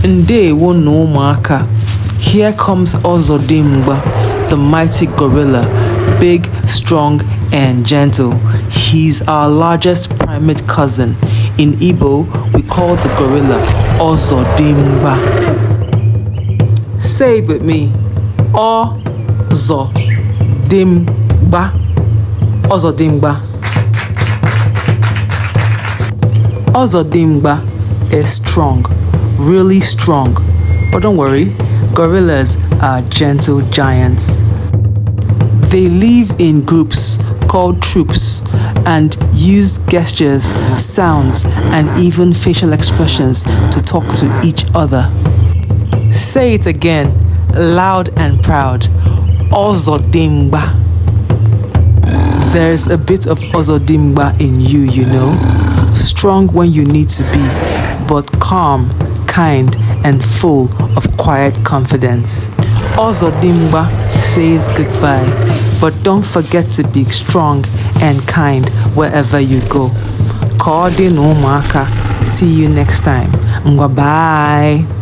Ndewo no ụmụaka. Here comes Ozodimgba, the mighty gorilla, big, strong, and gentle. He's our largest primate cousin. In Igbo, we call the gorilla Ozodimgba. Say it with me. Ozodimgba. Ozodimgba. Ozodimgba is strong, really strong. But don't worry, gorillas are gentle giants. They live in groups called troops and use gestures, sounds, and even facial expressions to talk to each other. Say it again, loud and proud. Ozodimgba. There's a bit of Ozodimgba in you, you know. Strong when you need to be, but calm, kind, and full of quiet confidence. Ozodimgba says goodbye, but don't forget to be strong and kind wherever you go. Ka ọ dị n'ụmụaka. See you next time. Bye.